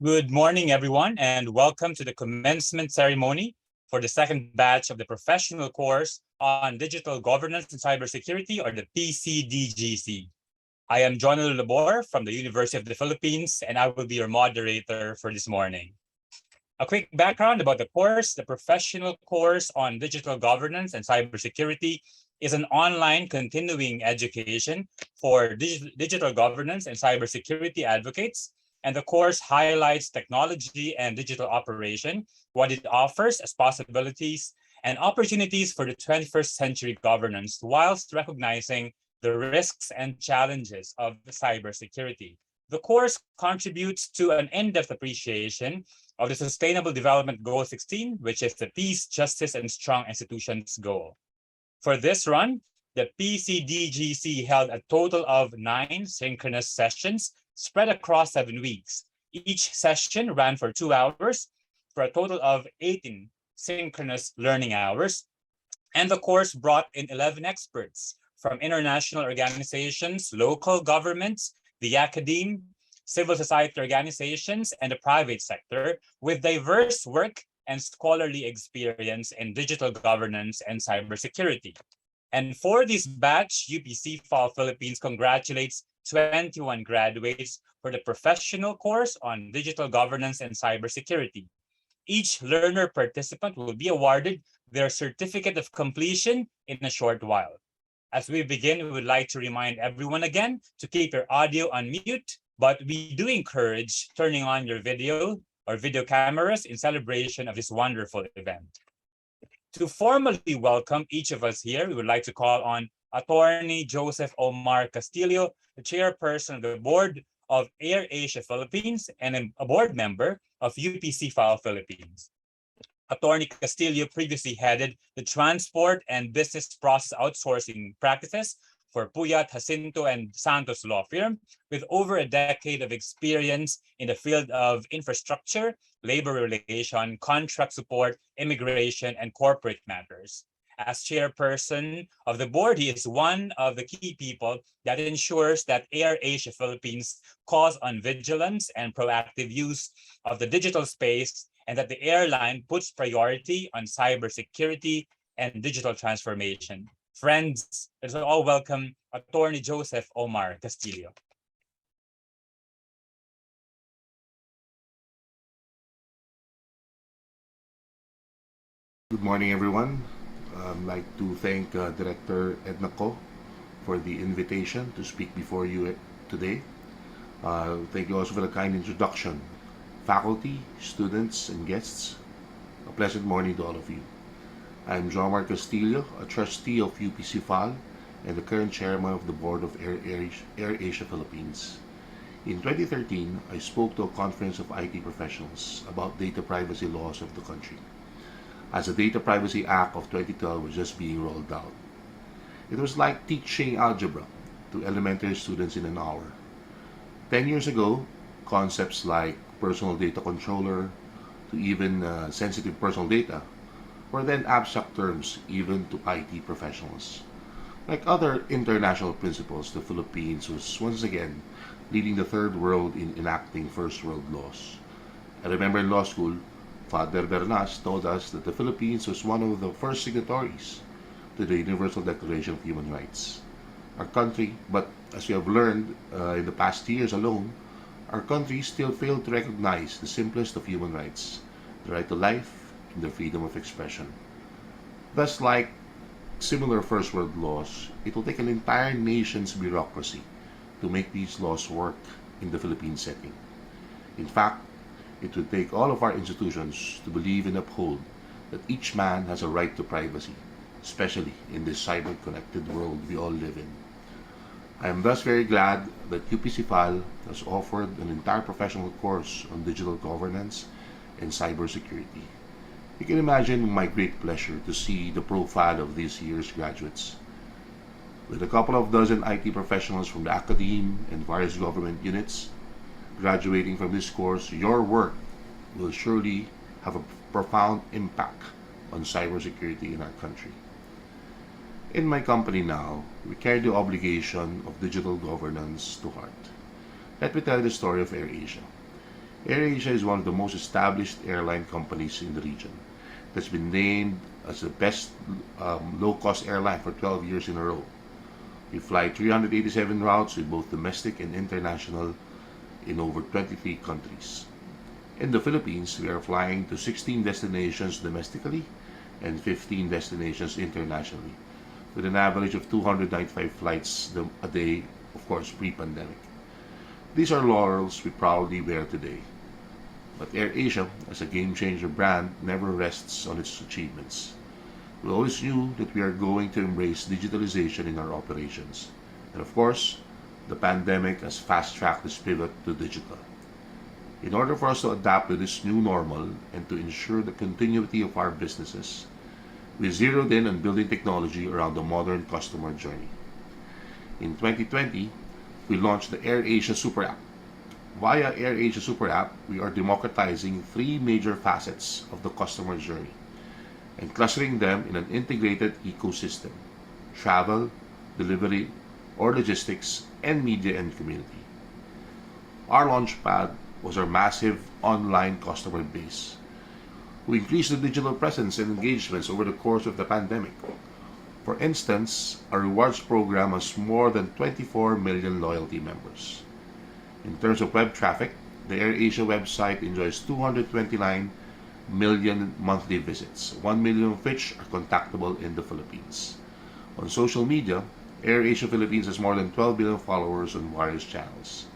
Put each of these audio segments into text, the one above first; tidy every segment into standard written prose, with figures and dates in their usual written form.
Good morning, everyone, and welcome to the commencement ceremony for the second batch of the professional course on digital governance and cybersecurity, or the PCDGC. I am John Labor from the University of the Philippines, and I will be your moderator for this morning. A quick background about the course. The professional course on digital governance and cybersecurity is an online continuing education for digital governance and cybersecurity advocates. And the course highlights technology and digital operation, what it offers as possibilities and opportunities for the 21st century governance, whilst recognizing the risks and challenges of cybersecurity. The course contributes to an in-depth appreciation of the Sustainable Development Goal 16, which is the Peace, Justice, and Strong Institutions goal. For this run, the PCDGC held a total of 9 synchronous sessions spread across 7 weeks. Each session ran for 2 hours for a total of 18 synchronous learning hours. And the course brought in 11 experts from international organizations, local governments, the academe, civil society organizations, and the private sector, with diverse work and scholarly experience in digital governance and cybersecurity. And for this batch, UP-CFAL Philippines congratulates 21 graduates for the professional course on digital governance and cybersecurity. Each learner participant will be awarded their certificate of completion in a short while. As we begin, we would like to remind everyone again to keep your audio on mute, but we do encourage turning on your video or video cameras in celebration of this wonderful event. To formally welcome each of us here, we would like to call on Attorney Joseph Omar Castillo, the chairperson of the board of AirAsia Philippines and a board member of UP-CFAL Philippines. Attorney Castillo previously headed the transport and business process outsourcing practices for Puyat, Jacinto, and Santos law firm, with over a decade of experience in the field of infrastructure, labor relation, contract support, immigration, and corporate matters. As chairperson of the board, he is one of the key people that ensures that AirAsia Philippines calls on vigilance and proactive use of the digital space, and that the airline puts priority on cybersecurity and digital transformation. Friends, let's all welcome Attorney Joseph Omar Castillo. Good morning, everyone. I'd like to thank Director Edna Ko for the invitation to speak before you today. Thank you also for the kind introduction. Faculty, students, and guests, a pleasant morning to all of you. I'm Jomar Castillo, a trustee of UP-CFAL and the current chairman of the board of AirAsia Philippines. In 2013, I spoke to a conference of IT professionals about data privacy laws of the country, as the Data Privacy Act of 2012 was just being rolled out. It was like teaching algebra to elementary students in an hour. 10 years ago, concepts like personal data controller to even sensitive personal data were then abstract terms even to IT professionals. Like other international principles, the Philippines was once again leading the third world in enacting first world laws. I remember in law school, Father Bernas told us that the Philippines was one of the first signatories to the Universal Declaration of Human Rights. Our country, but as we have learned in the past years alone, our country still failed to recognize the simplest of human rights, the right to life and the freedom of expression. Thus, like similar first world laws, it will take an entire nation's bureaucracy to make these laws work in the Philippine setting. In fact, it would take all of our institutions to believe and uphold that each man has a right to privacy, especially in this cyber-connected world we all live in. I am thus very glad that UP-CFAL has offered an entire professional course on digital governance and cybersecurity. You can imagine my great pleasure to see the profile of this year's graduates. With a couple of dozen IT professionals from the academe and various government units graduating from this course, your work will surely have a profound impact on cybersecurity in our country. In my company now, we carry the obligation of digital governance to heart. Let me tell you the story of AirAsia. AirAsia is one of the most established airline companies in the region. It has been named as the best low-cost airline for 12 years in a row. We fly 387 routes with both domestic and international in over 23 countries. In the Philippines, we are flying to 16 destinations domestically and 15 destinations internationally, with an average of 295 flights a day, of course, pre-pandemic. These are laurels we proudly wear today. But AirAsia, as a game-changer brand, never rests on its achievements. We always knew that we are going to embrace digitalization in our operations. And of course, the pandemic has fast-tracked this pivot to digital. In order for us to adapt to this new normal and to ensure the continuity of our businesses, we zeroed in on building technology around the modern customer journey. In 2020, we launched the AirAsia Super App. Via AirAsia Super App, we are democratizing three major facets of the customer journey and clustering them in an integrated ecosystem: travel, delivery, or logistics, and media and community. Our launchpad was our massive online customer base, who increased the digital presence and engagements over the course of the pandemic. For instance, our rewards program has more than 24 million loyalty members. In terms of web traffic, the AirAsia website enjoys 229 million monthly visits, 1 million of which are contactable in the Philippines. On social media, AirAsia Philippines has more than 12 million followers on various channels.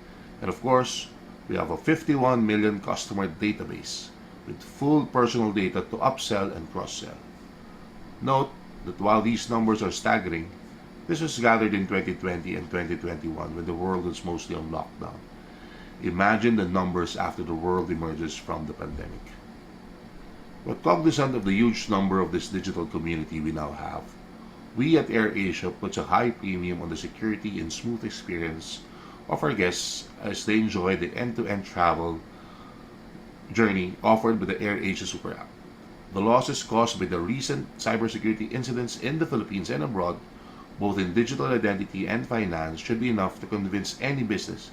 And of course, we have a 51 million customer database with full personal data to upsell and cross-sell. Note that while these numbers are staggering, this was gathered in 2020 and 2021 when the world was mostly on lockdown. Imagine the numbers after the world emerges from the pandemic. But cognizant of the huge number of this digital community we now have, we at AirAsia puts a high premium on the security and smooth experience of our guests as they enjoy the end-to-end travel journey offered by the AirAsia Super App. The losses caused by the recent cybersecurity incidents in the Philippines and abroad, both in digital identity and finance, should be enough to convince any business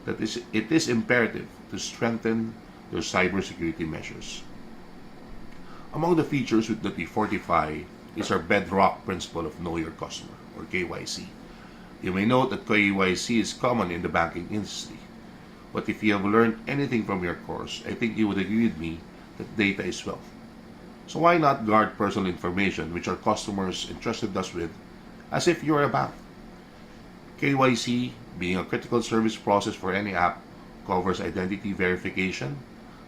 that it is imperative to strengthen their cybersecurity measures. Among the features that we fortify is our bedrock principle of Know Your Customer, or KYC. You may note that KYC is common in the banking industry, but if you have learned anything from your course, I think you would agree with me that data is wealth. So why not guard personal information which our customers entrusted us with as if you are a bank? KYC, being a critical service process for any app, covers identity verification,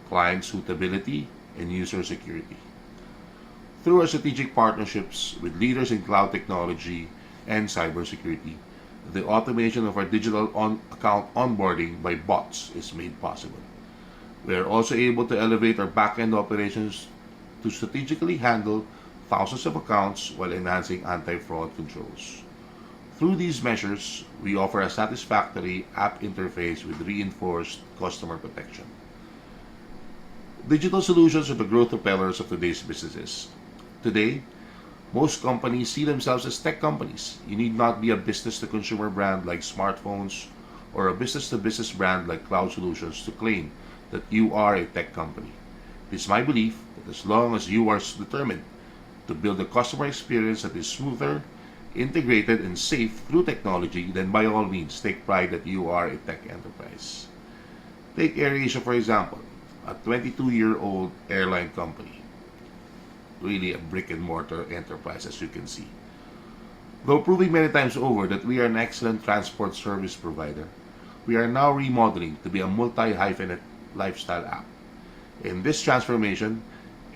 client suitability, and user security. Through our strategic partnerships with leaders in cloud technology and cybersecurity, the automation of our digital account onboarding by bots is made possible. We are also able to elevate our back-end operations to strategically handle thousands of accounts while enhancing anti-fraud controls. Through these measures, we offer a satisfactory app interface with reinforced customer protection. Digital solutions are the growth propellers of today's businesses. Today, most companies see themselves as tech companies. You need not be a business-to-consumer brand like smartphones or a business-to-business brand like cloud solutions to claim that you are a tech company. It is my belief that as long as you are determined to build a customer experience that is smoother, integrated, and safe through technology, then by all means, take pride that you are a tech enterprise. Take AirAsia, for example, a 22-year-old airline company. Really a brick-and-mortar enterprise, as you can see. Though proving many times over that we are an excellent transport service provider, we are now remodeling to be a multi-hyphenate lifestyle app. In this transformation,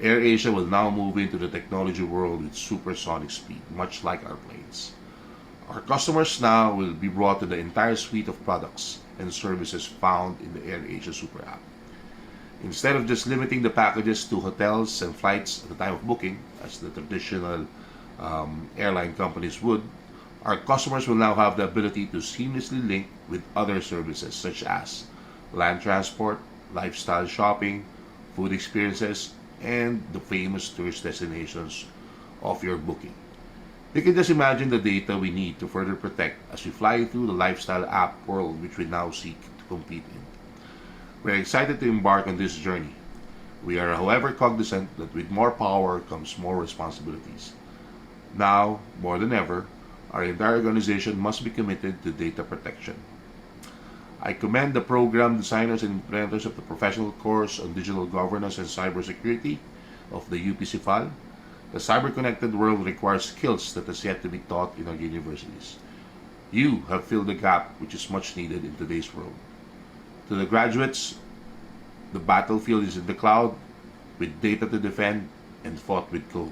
AirAsia will now move into the technology world with supersonic speed, much like our planes. Our customers now will be brought to the entire suite of products and services found in the AirAsia Super App. Instead of just limiting the packages to hotels and flights at the time of booking, as the traditional airline companies would, our customers will now have the ability to seamlessly link with other services such as land transport, lifestyle shopping, food experiences, and the famous tourist destinations of your booking. You can just imagine the data we need to further protect as we fly through the lifestyle app world which we now seek to compete in. We're excited to embark on this journey. We are, however, cognizant that with more power comes more responsibilities. Now, more than ever, our entire organization must be committed to data protection. I commend the program designers and implementers of the professional course on digital governance and cybersecurity of the UP-CIFAL. The cyber-connected world requires skills that has yet to be taught in our universities. You have filled the gap which is much needed in today's world. To the graduates, the battlefield is in the cloud, with data to defend and fought with code.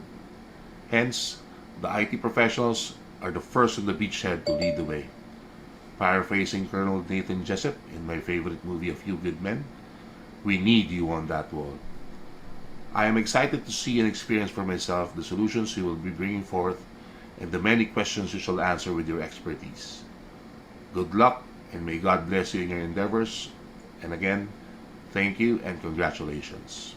Hence, the IT professionals are the first on the beachhead to lead the way. Paraphrasing Colonel Nathan Jessup in my favorite movie A Few Good Men, we need you on that wall. I am excited to see and experience for myself the solutions you will be bringing forth and the many questions you shall answer with your expertise. Good luck and may God bless you in your endeavors. And again, thank you and congratulations.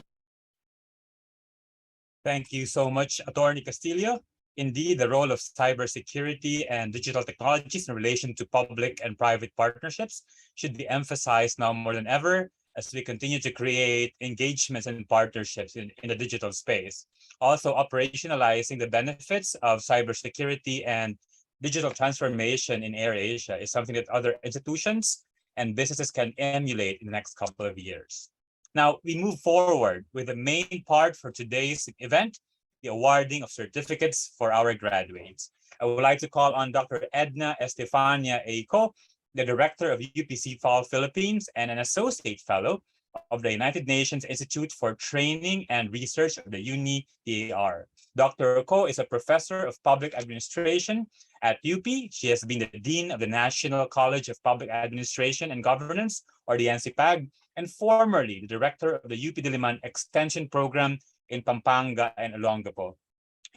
Thank you so much, Attorney Castillo. Indeed, the role of cybersecurity and digital technologies in relation to public and private partnerships should be emphasized now more than ever as we continue to create engagements and partnerships in the digital space. Also, operationalizing the benefits of cybersecurity and digital transformation in AirAsia is something that other institutions and businesses can emulate in the next couple of years. Now, we move forward with the main part for today's event, the awarding of certificates for our graduates. I would like to call on Dr. Edna Estefania Eiko, the Director of UP-CIFAL Philippines and an Associate Fellow of the United Nations Institute for Training and Research of the UNI-PAR. Dr. Ko is a Professor of Public Administration at UP. She has been the Dean of the National College of Public Administration and Governance, or the NCPAG, and formerly the Director of the UP Diliman Extension Program in Pampanga and Olongapo.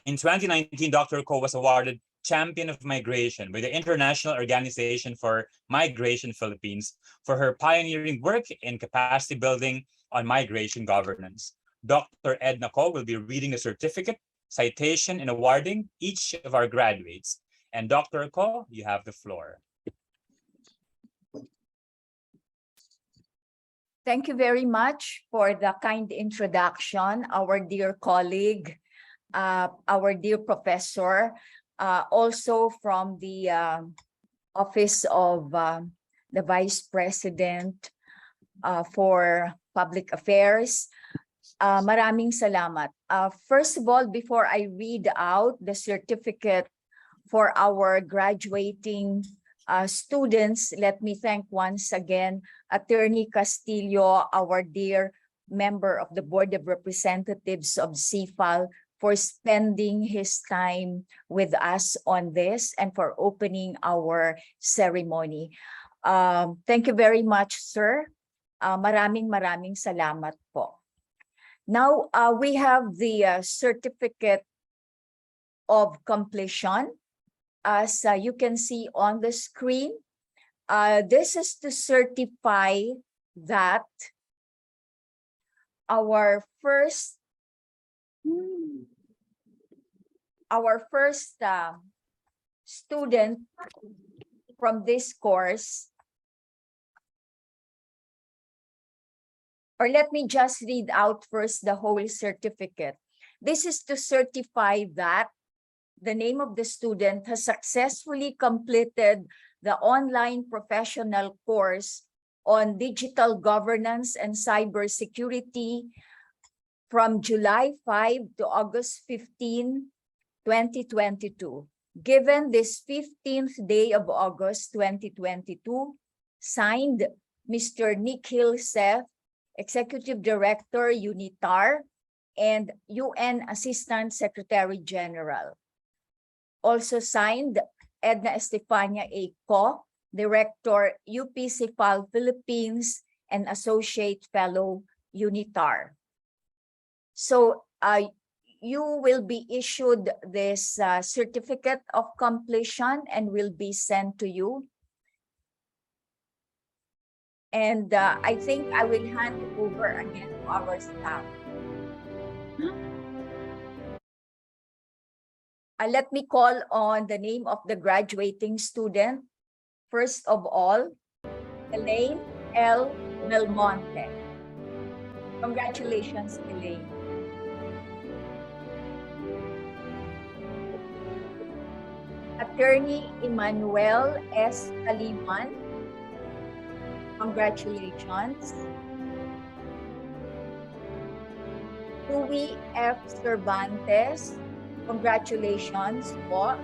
In 2019, Dr. Ko was awarded Champion of Migration by the International Organization for Migration Philippines for her pioneering work in capacity building on migration governance. Dr. Edna Ko will be reading the certificate, citation, and awarding each of our graduates. And Dr. Ko, you have the floor. Thank you very much for the kind introduction, our dear colleague, our dear professor, also from the Office of the Vice President for Public Affairs. Maraming salamat. First of all, before I read out the certificate for our graduating students, let me thank once again Attorney Castillo, our dear member of the Board of Representatives of CIFAL, for spending his time with us on this and for opening our ceremony. Thank you very much, sir. Maraming salamat po. Now, we have the certificate of completion. As you can see on the screen, this is to certify that our first student from this course, or let me just read out first the whole certificate. This is to certify that the name of the student has successfully completed the online professional course on digital governance and cybersecurity from July 5 to August 15, 2022. Given this 15th day of August 2022, signed Mr. Nikhil Seth, Executive Director, UNITAR, and UN Assistant Secretary General. Also signed Edna Estefania Eiko, Director, UP-CIFAL Philippines, and Associate Fellow, UNITAR. So you will be issued this certificate of completion and will be sent to you. And I think I will hand over again to our staff. Let me call on the name of the graduating student. First of all, Elaine L. Belmonte. Congratulations, Elaine. Attorney Emmanuel S. Kaliman. Congratulations. Louis F. Cervantes. Congratulations po.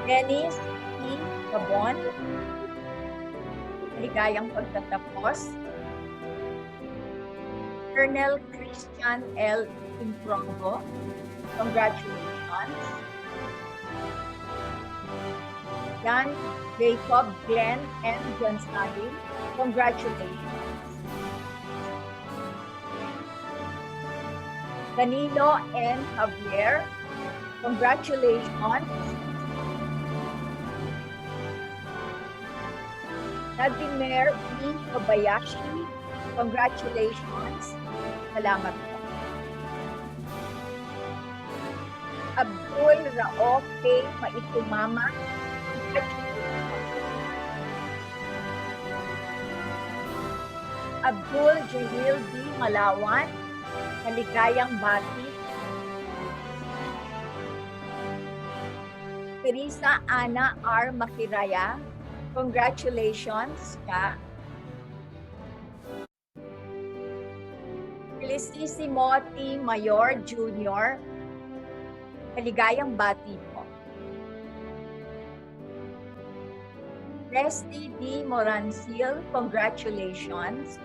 Dennis E. Gabon. Maligayang pagtatapos. Colonel Christian L. Improngo. Congratulations. Jan Jacob Glenn M. Gonzalez. Congratulations. Danilo N. Javier. Congratulations. Vladimir E. Kobayashi. Congratulations. Salamat po. Abdul Raof K. Maitumama. Abdul Jahil D. Malawan. Maligayang bati. Teresa Ana R. Makiraya. Congratulations ka. Felicissimo T. Mayor Jr. Maligayang bati po. Resty D. Morancil, congratulations.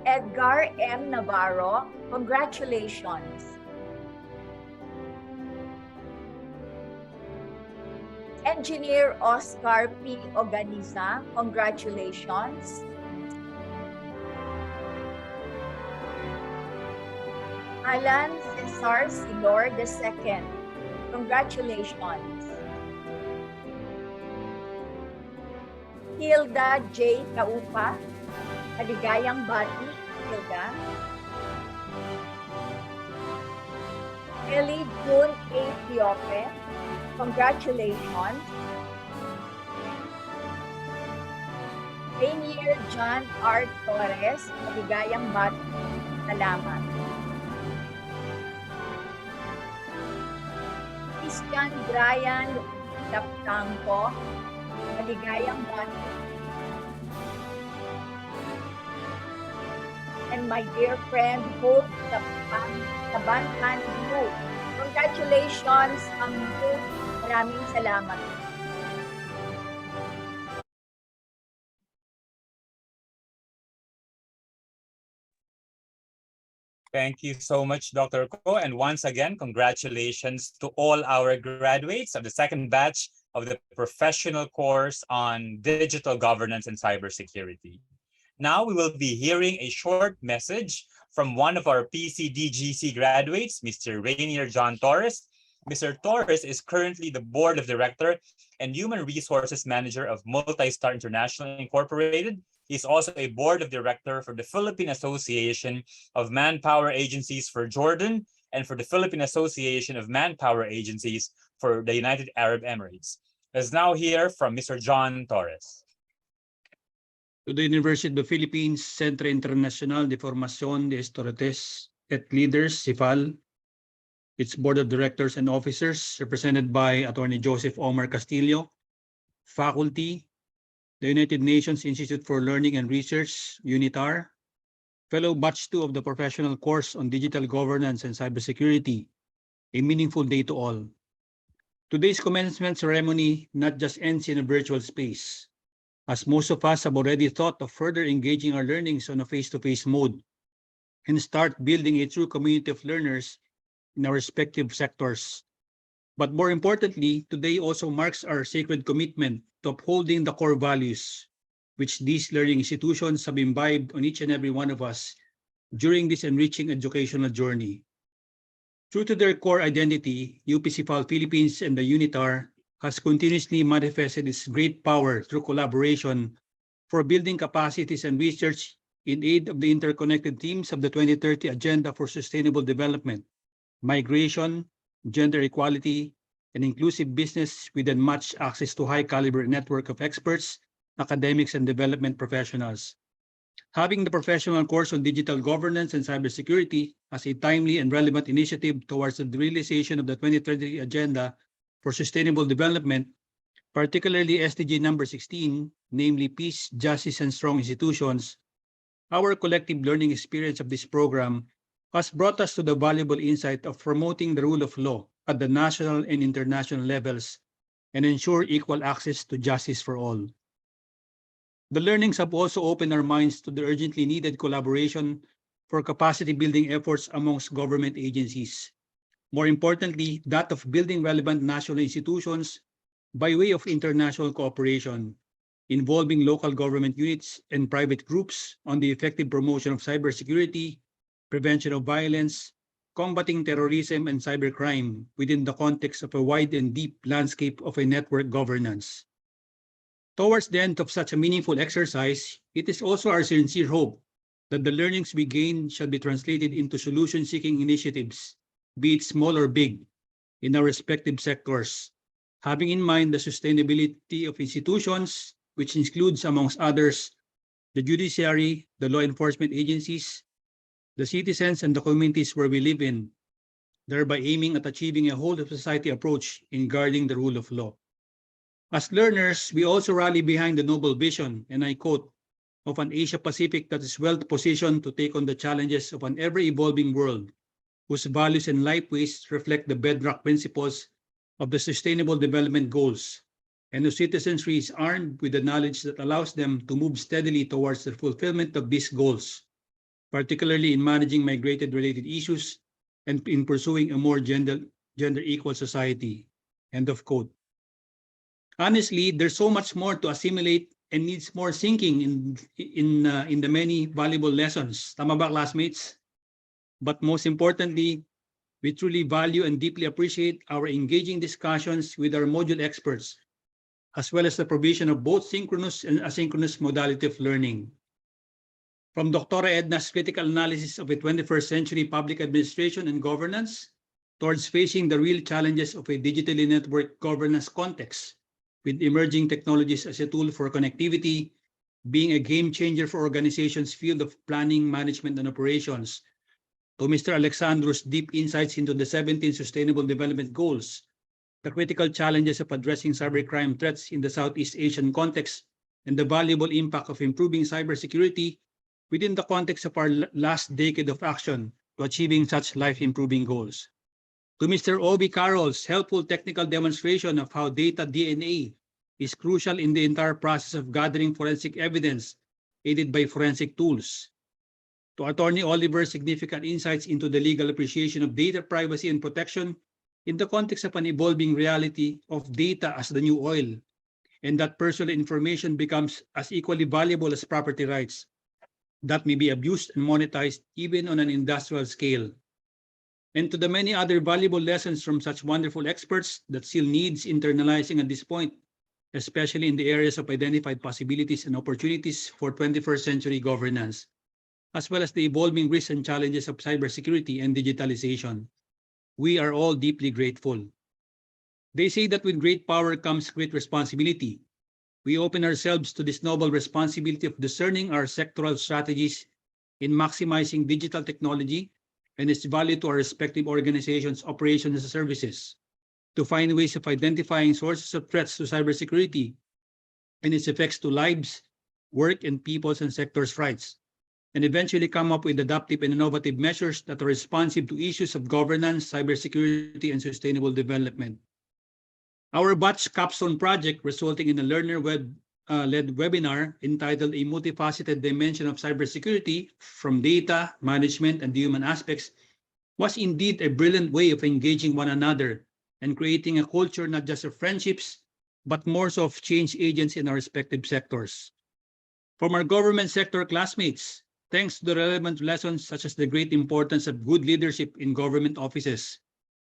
Edgar M. Navarro, congratulations. Engineer Oscar P. Organiza, congratulations. Alan Cesar Silor II, congratulations. Hilda J. Kaupa, maligayang bati, Hilda. Ellie June A. Diope, congratulations. Rainier John R. Torres, maligayang bati, salamat. Christian Brian Laptampo, maligayang bati. And my dear friend, Hope Tabantan Blue, congratulations, Ma'am Hope. Maraming salamat. Thank you so much, Dr. Ko. And once again, congratulations to all our graduates of the second batch of the professional course on digital governance and cybersecurity. Now we will be hearing a short message from one of our PCDGC graduates, Mr. Rainier John Torres. Mr. Torres is currently the Board of Director and Human Resources Manager of Multistar International Incorporated. He's also a Board of Director for the Philippine Association of Manpower Agencies for Jordan and for the Philippine Association of Manpower Agencies for the United Arab Emirates. Let's now hear from Mr. John Torres. To the University of the Philippines, Centro Internacional de Formación de Estudiantes et Leaders, CIFAL, its Board of Directors and Officers, represented by Attorney Joseph Omar Castillo, faculty, the United Nations Institute for Learning and Research, UNITAR, fellow batch 2 of the professional course on digital governance and cybersecurity, a meaningful day to all. Today's commencement ceremony not just ends in a virtual space, as most of us have already thought of further engaging our learnings on a face-to-face mode and start building a true community of learners in our respective sectors. But more importantly, today also marks our sacred commitment to upholding the core values which these learning institutions have imbibed on each and every one of us during this enriching educational journey. True to their core identity, UPCPhal Philippines and the UNITAR has continuously manifested its great power through collaboration for building capacities and research in aid of the interconnected themes of the 2030 Agenda for Sustainable Development, migration, gender equality, and inclusive business with unmatched access to high-caliber network of experts, academics, and development professionals. Having the professional course on digital governance and cybersecurity as a timely and relevant initiative towards the realization of the 2030 Agenda for Sustainable Development, particularly SDG number 16, namely Peace, Justice, and Strong Institutions, our collective learning experience of this program has brought us to the valuable insight of promoting the rule of law at the national and international levels and ensure equal access to justice for all. The learnings have also opened our minds to the urgently needed collaboration for capacity building efforts amongst government agencies. More importantly, that of building relevant national institutions by way of international cooperation, involving local government units and private groups on the effective promotion of cybersecurity, prevention of violence, combating terrorism and cybercrime within the context of a wide and deep landscape of a network governance. Towards the end of such a meaningful exercise, it is also our sincere hope that the learnings we gain shall be translated into solution-seeking initiatives, be it small or big, in our respective sectors, having in mind the sustainability of institutions, which includes, amongst others, the judiciary, the law enforcement agencies, the citizens, and the communities where we live in, thereby aiming at achieving a whole-of-society approach in guarding the rule of law. As learners, we also rally behind the noble vision, and I quote, of an Asia-Pacific that is well-positioned to take on the challenges of an ever-evolving world, whose values and lifeways reflect the bedrock principles of the Sustainable Development Goals, and whose citizenry is armed with the knowledge that allows them to move steadily towards the fulfillment of these goals, particularly in managing migrated-related issues and in pursuing a more gender-equal society. End of quote. Honestly, there's so much more to assimilate and needs more sinking in the many valuable lessons. Tama ba, classmates? But most importantly, we truly value and deeply appreciate our engaging discussions with our module experts, as well as the provision of both synchronous and asynchronous modality of learning. From Dr. Edna's critical analysis of a 21st century public administration and governance towards facing the real challenges of a digitally networked governance context, with emerging technologies as a tool for connectivity, being a game changer for organizations' field of planning, management, and operations, to Mr. Alexandro's deep insights into the 17 Sustainable Development Goals, the critical challenges of addressing cybercrime threats in the Southeast Asian context, and the valuable impact of improving cybersecurity within the context of our last decade of action to achieving such life-improving goals. To Mr. Obi Carroll's helpful technical demonstration of how data DNA is crucial in the entire process of gathering forensic evidence aided by forensic tools. To Attorney Oliver's significant insights into the legal appreciation of data privacy and protection in the context of an evolving reality of data as the new oil, and that personal information becomes as equally valuable as property rights that may be abused and monetized even on an industrial scale. And to the many other valuable lessons from such wonderful experts that still needs internalizing at this point, especially in the areas of identified possibilities and opportunities for 21st century governance, as well as the evolving risks and challenges of cybersecurity and digitalization. We are all deeply grateful. They say that with great power comes great responsibility. We open ourselves to this noble responsibility of discerning our sectoral strategies in maximizing digital technology and its value to our respective organizations' operations and services, to find ways of identifying sources of threats to cybersecurity and its effects to lives, work, and people's and sectors' rights, and eventually come up with adaptive and innovative measures that are responsive to issues of governance, cybersecurity, and sustainable development. Our batch capstone project, resulting in a learner-led webinar entitled A Multifaceted Dimension of Cybersecurity from Data, Management, and the Human Aspects, was indeed a brilliant way of engaging one another and creating a culture not just of friendships, but more so of change agents in our respective sectors. From our government sector classmates, thanks to the relevant lessons such as the great importance of good leadership in government offices,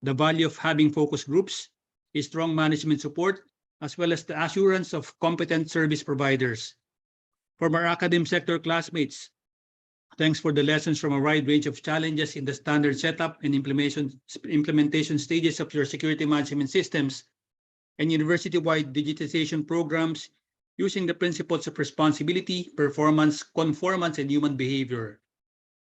the value of having focus groups, a strong management support, as well as the assurance of competent service providers. From our academic sector classmates, Thanks for the lessons from a wide range of challenges in the standard setup and implementation stages of your security management systems and university-wide digitization programs using the principles of responsibility, performance, conformance, and human behavior.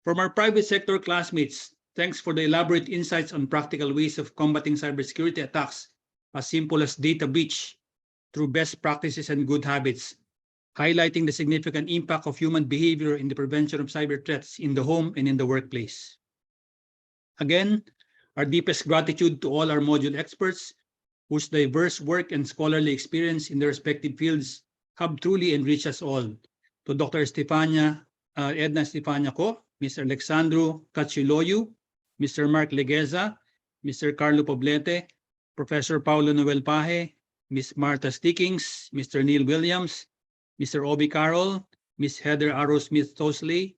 From our private sector classmates, thanks for the elaborate insights on practical ways of combating cybersecurity attacks, as simple as data breach, through best practices and good habits, highlighting the significant impact of human behavior in the prevention of cyber threats in the home and in the workplace. Again, our deepest gratitude to all our module experts whose diverse work and scholarly experience in their respective fields have truly enriched us all. To Dr. Edna Estefania Co, Mr. Alexandro Cachiloyu, Mr. Mark Legueza, Mr. Carlo Poblete, Professor Paulo Noel Paje, Ms. Martha Stickings, Mr. Neil Williams, Mr. Obi Carroll, Ms. Heather Arrowsmith Tosley,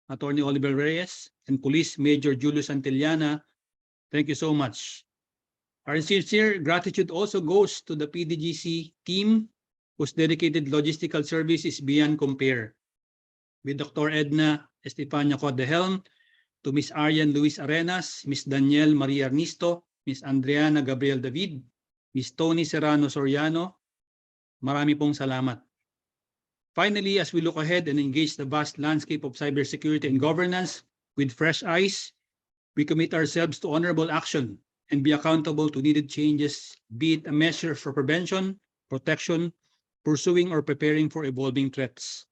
Attorney Oliver Reyes, and Police Major Julius Antillana, thank you so much. Our sincere gratitude also goes to the PDGC team whose dedicated logistical service is beyond compare. With Dr. Edna Estefania Co at the helm, to Ms. Arian Luis Arenas, Ms. Danielle Maria Ernesto, Ms. Andreana Gabriel David, Ms. Tony Serrano Soriano, marami pong salamat. Finally, as we look ahead and engage the vast landscape of cybersecurity and governance with fresh eyes, we commit ourselves to honorable action and be accountable to needed changes, be it a measure for prevention, protection, pursuing or preparing for evolving threats.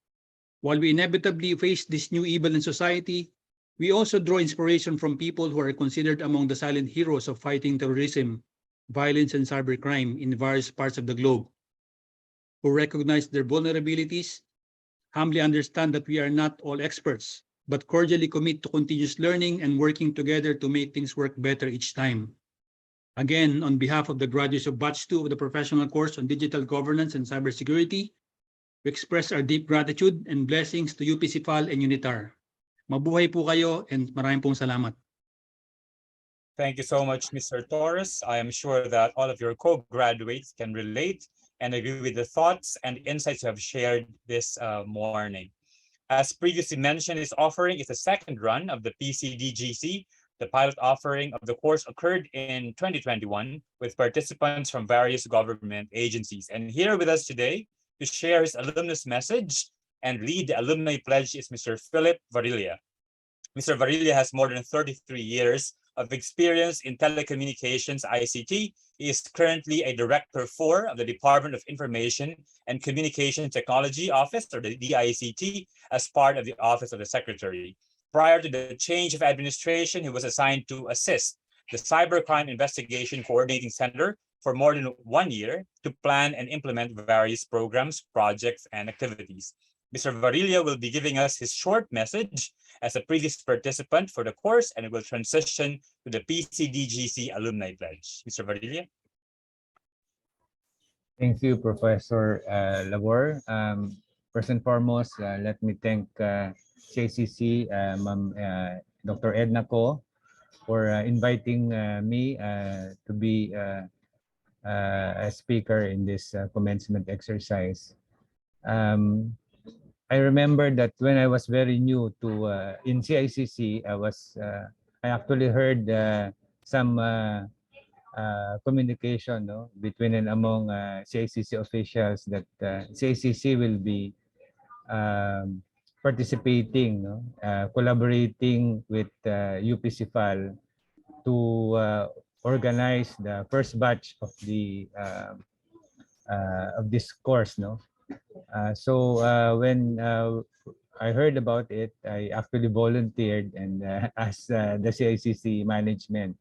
While we inevitably face this new evil in society, we also draw inspiration from people who are considered among the silent heroes of fighting terrorism, violence, and cybercrime in various parts of the globe, who recognize their vulnerabilities, humbly understand that we are not all experts, but cordially commit to continuous learning and working together to make things work better each time. Again, on behalf of the graduates of Batch 2 of the Professional Course on Digital Governance and Cybersecurity, we express our deep gratitude and blessings to UP-CIFAL and UNITAR. Mabuhay po kayo and maraming pong salamat. Thank you so much, Mr. Torres. I am sure that all of your co-graduates can relate and agree with the thoughts and insights you have shared this morning. As previously mentioned, this offering is the second run of the PCDGC. The pilot offering of the course occurred in 2021 with participants from various government agencies. And here with us today to share his alumnus message and lead the alumni pledge is Mr. Philip Varilla. Mr. Varilla has more than 33 years of experience in telecommunications ICT. He is currently a Director 4 of the Department of Information and Communication Technology Office, or the DICT, as part of the Office of the Secretary. Prior to the change of administration, he was assigned to assist the Cybercrime Investigation Coordinating Center for more than 1 year to plan and implement various programs, projects, and activities. Mr. Varilla will be giving us his short message as a previous participant for the course, and it will transition to the PCDGC Alumni Pledge. Mr. Varilla. Thank you, Professor Labor. First and foremost, let me thank CICC, Dr. Edna Co, for inviting me to be a speaker in this commencement exercise. I remember that when I was very new to in CICC, I actually heard some communication between and among CICC officials that CICC will be participating, collaborating with UP-CIFAL to organize the first batch of this course. So when I heard about it, I actually volunteered and asked the CICC management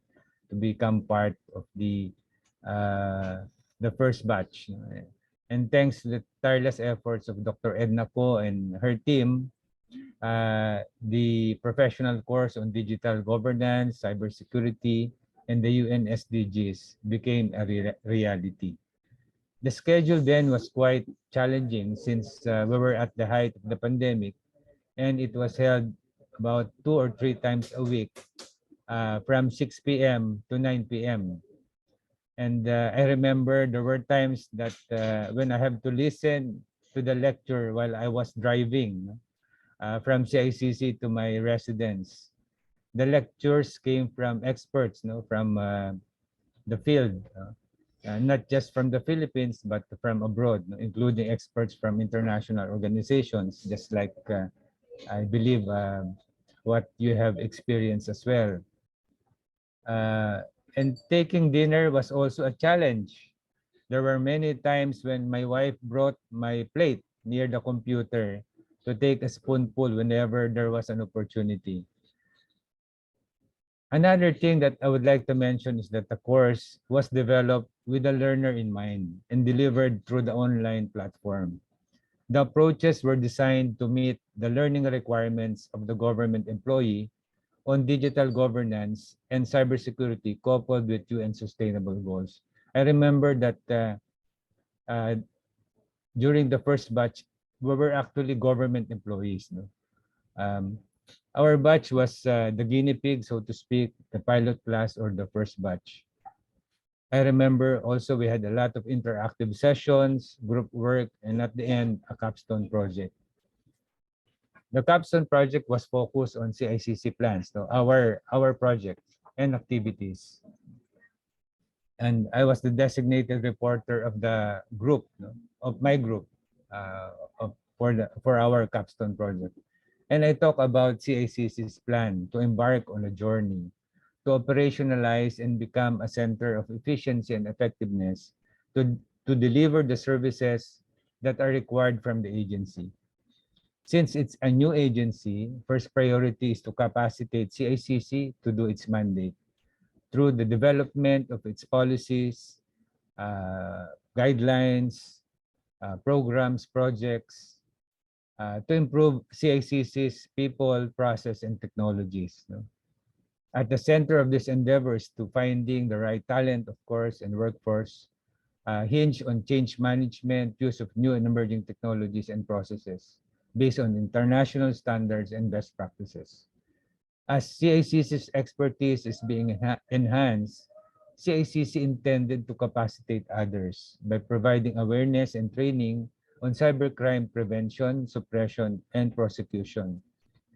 to become part of the first batch. And thanks to the tireless efforts of Dr. Edna Co and her team, the professional course on digital governance, cybersecurity, and the UN SDGs became a reality. The schedule then was quite challenging since we were at the height of the pandemic, and it was held about 2 or 3 times a week from 6 p.m. to 9 p.m. And I remember there were times that when I have to listen to the lecture while I was driving, from CICC to my residence. The lectures came from experts, from the field, not just from the Philippines, but from abroad, including experts from international organizations, just like I believe what you have experienced as well. And taking dinner was also a challenge. There were many times when my wife brought my plate near the computer to take a spoonful whenever there was an opportunity. Another thing that I would like to mention is that the course was developed with the learner in mind and delivered through the online platform. The approaches were designed to meet the learning requirements of the government employee on digital governance and cybersecurity coupled with UN sustainable goals. I remember that uh, during the first batch, we were actually government employees. Um, our batch was the guinea pig, so to speak, the pilot class or the first batch. I remember also we had a lot of interactive sessions, group work, and at the end, a capstone project. The capstone project was focused on CICC plans, our project and activities. And I was the designated reporter of the group, of my group, for our capstone project. And I talk about CICC's plan to embark on a journey to operationalize and become a center of efficiency and effectiveness to deliver the services that are required from the agency. Since it's a new agency, first priority is to capacitate CICC to do its mandate through the development of its policies, guidelines, programs, projects, to improve CICC's people, process, and technologies. At the center of this endeavor is to finding the right talent, of course, and workforce, hinge on change management, use of new and emerging technologies and processes based on international standards and best practices. As CICC's expertise is being enhanced, CICC intended to capacitate others by providing awareness and training on cybercrime prevention, suppression, and prosecution.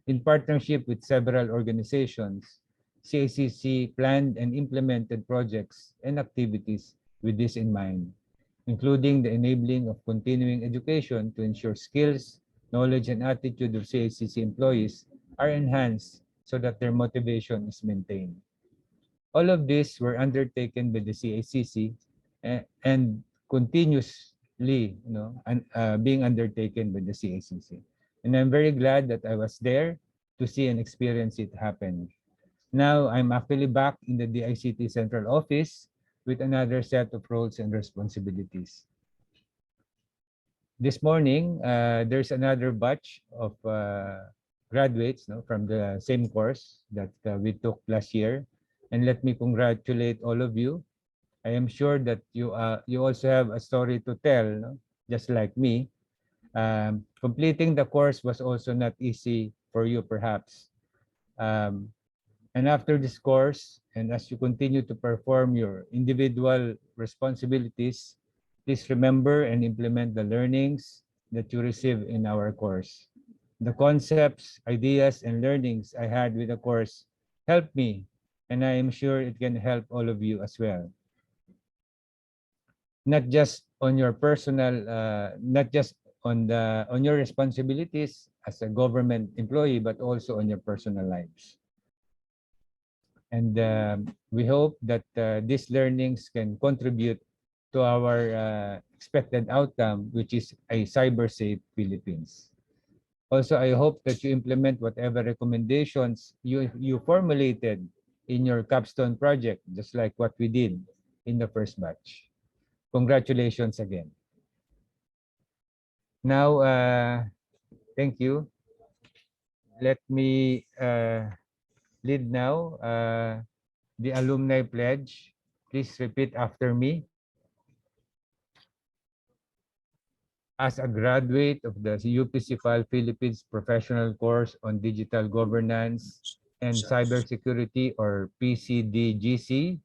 In partnership with several organizations, CICC planned and implemented projects and activities with this in mind, including the enabling of continuing education to ensure skills, knowledge, and attitude of CICC employees are enhanced so that their motivation is maintained. All of these were undertaken by the CICC and continuously, being undertaken by the CICC. And I'm very glad that I was there to see and experience it happen. Now I'm actually back in the DICT Central Office with another set of roles and responsibilities. This morning, there's another batch of graduates from the same course that we took last year. And let me congratulate all of you. I am sure that you also have a story to tell, just like me. Completing the course was also not easy for you, perhaps. And after this course, and as you continue to perform your individual responsibilities, please remember and implement the learnings that you receive in our course. The concepts, ideas, and learnings I had with the course helped me, and I am sure it can help all of you as well. Not just on your personal, not just on your responsibilities as a government employee, but also on your personal lives. And we hope that these learnings can contribute to our expected outcome, which is a cyber-safe Philippines. Also, I hope that you implement whatever recommendations you formulated in your capstone project, just like what we did in the first batch. Congratulations again. Now, thank you. Let me lead now the alumni pledge. Please repeat after me. As a graduate of the UPCFAL Philippines Professional Course on Digital Governance and Cybersecurity, or PCDGC,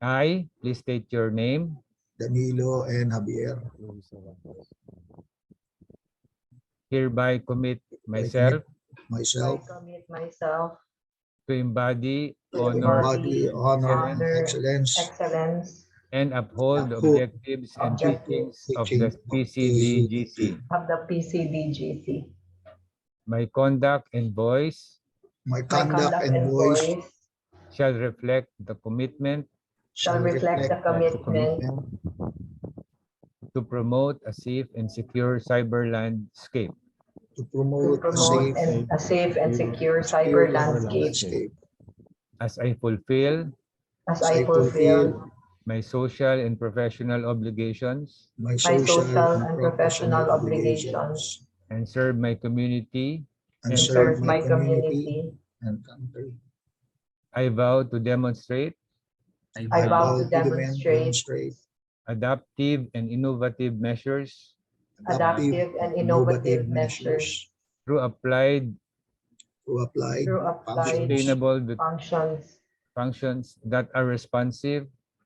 I, please state your name. Danilo and Javier. Hereby commit myself myself I commit myself to embody to honor, embody honor, excellence, excellence and uphold the uphold objectives and objectives teachings of the teaching of the PCDGC. of the PCDGC. My conduct and voice My My conduct conduct and and voice voice shall reflect the commitment shall reflect the commitment to promote a safe and secure cyber landscape. to to promote a promote safe, a safe and secure secure cyber landscape landscape As I fulfill as as I I fulfill my social and professional obligations my my social social and and professional professional obligations obligations and serve my community and and serve serve my my community community. and country. I vow to demonstrate I vow to demonstrate adaptive and innovative measures adaptive and innovative measures through applied to apply through applied sustainable functions functions that are responsive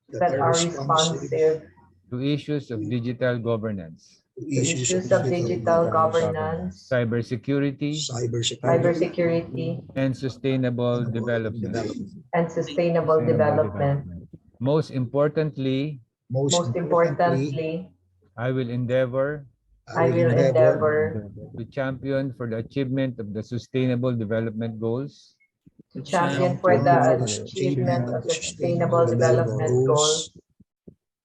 that are responsive to issues of digital governance, to to issues of digital governance, cybersecurity, cybersecurity, cybersecurity, and sustainable development. and sustainable development. Most importantly, Most Most importantly, importantly, I will endeavor I will endeavor to champion for the achievement of the Sustainable Development Goals, to champion for the achievement of the Sustainable Development Goals,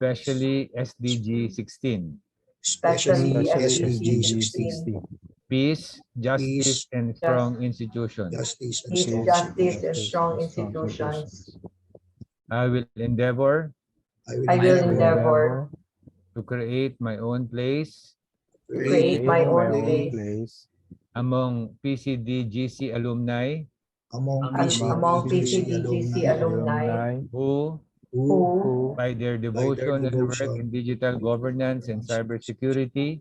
especially SDG 16, especially SDG SDG 16, 16, peace, justice, peace, and strong institutions. justice, and peace, strong justice, and institutions. strong institutions. I will endeavor I will endeavor to create my own place to create my own place among PCDGC alumni among among PCDGC PCDGC alumni who, who, by their devotion and work in digital governance and cybersecurity,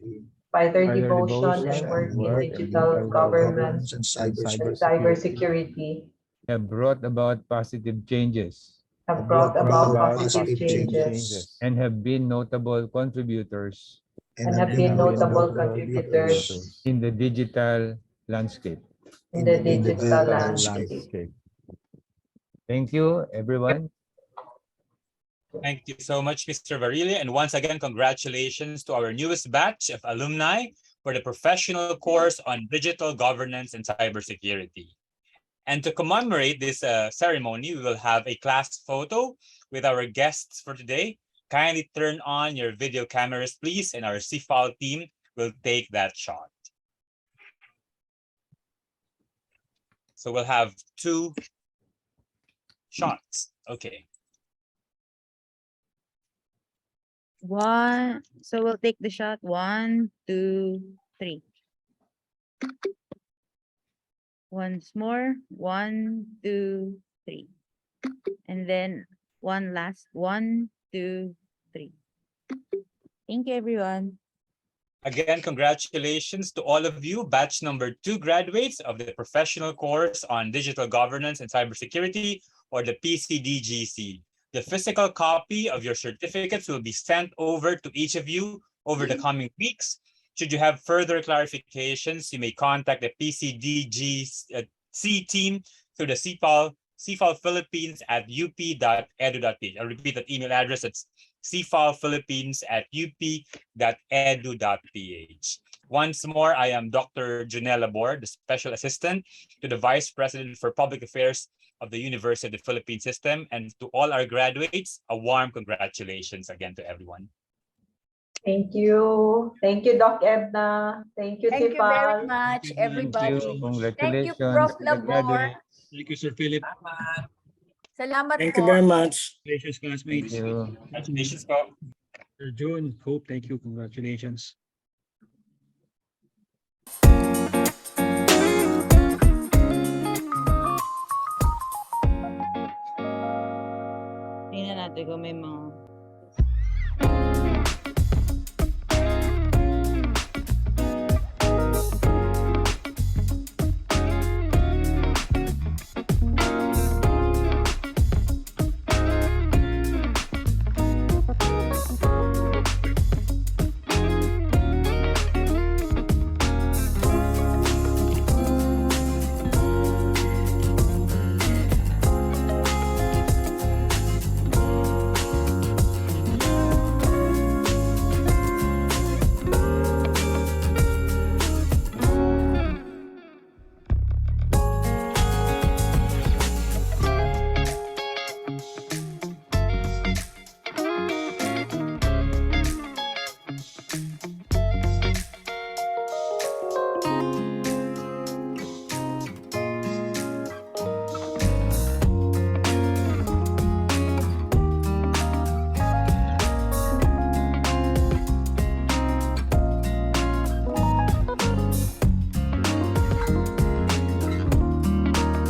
by their devotion and work in digital governance and and cybersecurity, cybersecurity, have brought about positive changes have brought about positive changes and have been notable contributors and have been notable contributors in the digital landscape. in the digital landscape. Thank you, everyone. Thank you so much, Mr. Varilla. And once again, congratulations to our newest batch of alumni for the professional course on digital governance and cybersecurity. And to commemorate this ceremony, we will have a class photo with our guests for today. Kindly turn on your video cameras, please, and our CFAL team will take that shot. So we'll have 2 shots. Okay. So we'll take the shot. 1, 2, 3. Once more. 1, 2, 3. And then one last. 1, 2, 3. Thank you, everyone. Again, congratulations to all of you, batch number 2 graduates of the professional course on digital governance and cybersecurity, or the PCDGC. The physical copy of your certificates will be sent over to each of you over the coming weeks. Should you have further clarifications, you may contact the PCDGC team through the CFAL Philippines at up.edu.ph. I'll repeat that email address. It's cfalphilippines@up.edu.ph. Once more, I am Dr. Junella Bor, the Special Assistant to the Vice President for Public Affairs of the University of the Philippines System. And to all our graduates, a warm congratulations again to everyone. Thank you. Thank you, Doc Edna. Thank you, Thank you very Tifal. much, Thank everybody. you. Thank you, Congratulations Prof. to the Labor. graduates. Thank you, Sir Philip. Salamat Thank po. you very much. Congratulations, Thank classmates. you. Congratulations po. Sir June, Hope, thank you. Congratulations. Tingnan natin kung may mga